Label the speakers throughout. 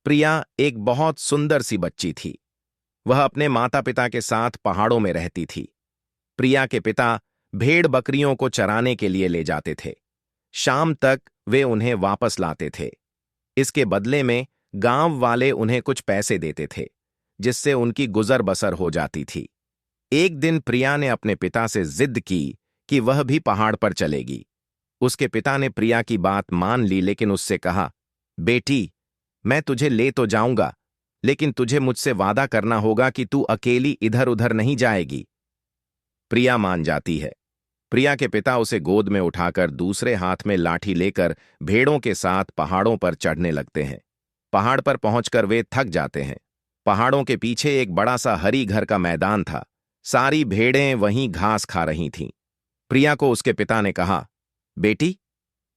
Speaker 1: प्रिया एक बहुत सुंदर सी बच्ची थी। वह अपने माता पिता के साथ पहाड़ों में रहती थी। प्रिया के पिता भेड़ बकरियों को चराने के लिए ले जाते थे। शाम तक वे उन्हें वापस लाते थे। इसके बदले में गांव वाले उन्हें कुछ पैसे देते थे, जिससे उनकी गुजर बसर हो जाती थी। एक दिन प्रिया ने अपने पिता से जिद की कि वह भी पहाड़ पर चलेगी। उसके पिता ने प्रिया की बात मान ली, लेकिन उससे कहा, बेटी, मैं तुझे ले तो जाऊंगा, लेकिन तुझे मुझसे वादा करना होगा कि तू अकेली इधर उधर नहीं जाएगी। प्रिया मान जाती है। प्रिया के पिता उसे गोद में उठाकर दूसरे हाथ में लाठी लेकर भेड़ों के साथ पहाड़ों पर चढ़ने लगते हैं। पहाड़ पर पहुंचकर वे थक जाते हैं। पहाड़ों के पीछे एक बड़ा सा हरी घर का मैदान था। सारी भेड़ें वहीं घास खा रही थीं। प्रिया को उसके पिता ने कहा, बेटी,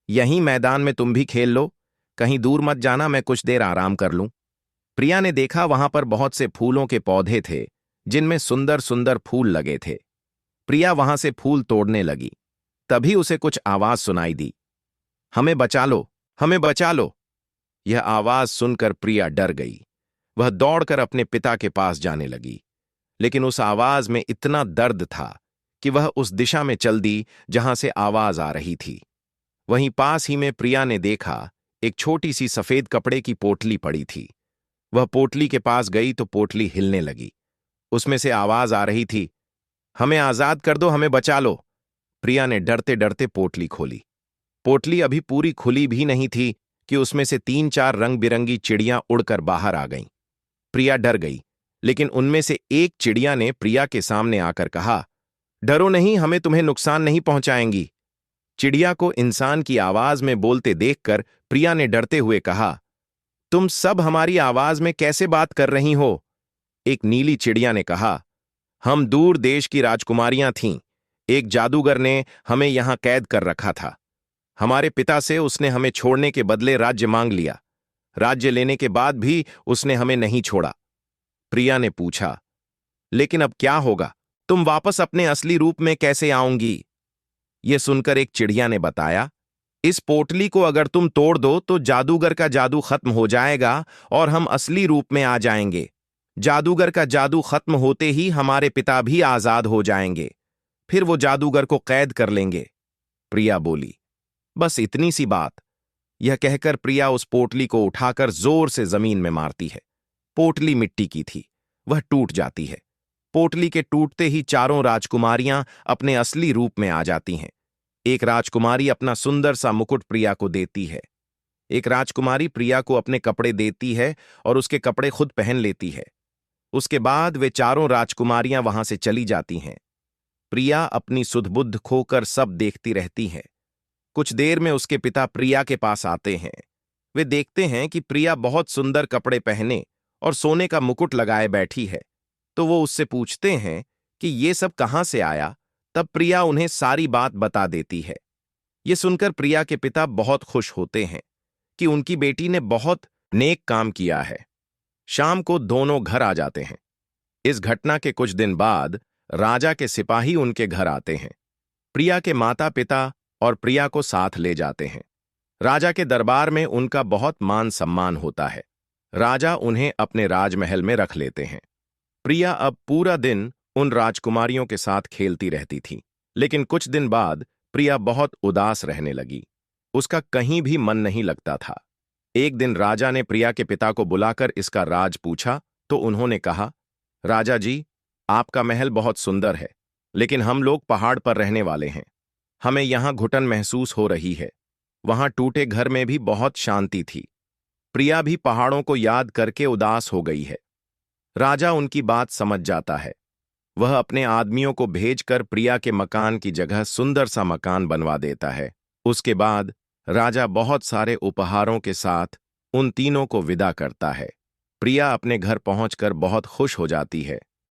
Speaker 1: यहीं मैदान में तुम भी खेल लो, कहीं दूर मत जाना, मैं कुछ देर आराम कर लूं। प्रिया ने देखा वहां पर बहुत से फूलों के पौधे थे, जिनमें सुंदर सुंदर फूल लगे थे। प्रिया वहां से फूल तोड़ने लगी। तभी उसे कुछ आवाज सुनाई दी, हमें बचा लो, हमें बचा लो। यह आवाज सुनकर प्रिया डर गई। वह दौड़कर अपने पिता के पास जाने लगी, लेकिन उस आवाज में इतना दर्द था कि वह उस दिशा में चल दी जहां से आवाज आ रही थी। वहीं पास ही में प्रिया ने देखा एक छोटी सी सफेद कपड़े की पोटली पड़ी थी। वह पोटली के पास गई तो पोटली हिलने लगी। उसमें से आवाज आ रही थी, हमें आजाद कर दो, हमें बचा लो। प्रिया ने डरते डरते पोटली खोली। पोटली अभी पूरी खुली भी नहीं थी कि उसमें से 3-4 रंग बिरंगी चिड़ियां उड़कर बाहर आ गईं। प्रिया डर गई, लेकिन उनमें से एक चिड़िया ने प्रिया के सामने आकर कहा, डरो नहीं, हमें तुम्हें नुकसान नहीं पहुंचाएंगी। चिड़िया को इंसान की आवाज में बोलते देखकर प्रिया ने डरते हुए कहा, तुम सब हमारी आवाज में कैसे बात कर रही हो? एक नीली चिड़िया ने कहा, हम दूर देश की राजकुमारियां थीं। एक जादूगर ने हमें यहां कैद कर रखा था। हमारे पिता से उसने हमें छोड़ने के बदले राज्य मांग लिया। राज्य लेने के बाद भी उसने हमें नहीं छोड़ा। प्रिया ने पूछा, लेकिन अब क्या होगा? तुम वापस अपने असली रूप में कैसे आओगी? यह सुनकर एक चिड़िया ने बताया, इस पोटली को अगर तुम तोड़ दो तो जादूगर का जादू खत्म हो जाएगा और हम असली रूप में आ जाएंगे। जादूगर का जादू खत्म होते ही हमारे पिता भी आजाद हो जाएंगे। फिर वो जादूगर को कैद कर लेंगे। प्रिया बोली, बस इतनी सी बात। यह कहकर प्रिया उस पोटली को उठाकर जोर से जमीन में मारती है। पोटली मिट्टी की थी, वह टूट जाती है। पोटली के टूटते ही चारों राजकुमारियां अपने असली रूप में आ जाती हैं। एक राजकुमारी अपना सुंदर सा मुकुट प्रिया को देती है। एक राजकुमारी प्रिया को अपने कपड़े देती है और उसके कपड़े खुद पहन लेती है। उसके बाद वे चारों राजकुमारियां वहां से चली जाती हैं। प्रिया अपनी सुध-बुद्ध खोकर सब देखती रहती है। कुछ देर में उसके पिता प्रिया के पास आते हैं। वे देखते हैं कि प्रिया बहुत सुंदर कपड़े पहने और सोने का मुकुट लगाए बैठी है, तो वो उससे पूछते हैं कि ये सब कहां से आया। तब प्रिया उन्हें सारी बात बता देती है। ये सुनकर प्रिया के पिता बहुत खुश होते हैं कि उनकी बेटी ने बहुत नेक काम किया है। शाम को दोनों घर आ जाते हैं। इस घटना के कुछ दिन बाद राजा के सिपाही उनके घर आते हैं। प्रिया के माता पिता और प्रिया को साथ ले जाते हैं। राजा के दरबार में उनका बहुत मान सम्मान होता है। राजा उन्हें अपने राजमहल में रख लेते हैं। प्रिया अब पूरा दिन उन राजकुमारियों के साथ खेलती रहती थी, लेकिन कुछ दिन बाद प्रिया बहुत उदास रहने लगी। उसका कहीं भी मन नहीं लगता था। एक दिन राजा ने प्रिया के पिता को बुलाकर इसका राज पूछा, तो उन्होंने कहा, राजा जी, आपका महल बहुत सुंदर है, लेकिन हम लोग पहाड़ पर रहने वाले हैं। हमें यहां घुटन महसूस हो रही है। वहां टूटे घर में भी बहुत शांति थी। प्रिया भी पहाड़ों को याद करके उदास हो गई है। राजा उनकी बात समझ जाता है। वह अपने आदमियों को भेजकर प्रिया के मकान की जगह सुंदर सा मकान बनवा देता है। उसके बाद राजा बहुत सारे उपहारों के साथ उन तीनों को विदा करता है। प्रिया अपने घर पहुंचकर बहुत खुश हो जाती है।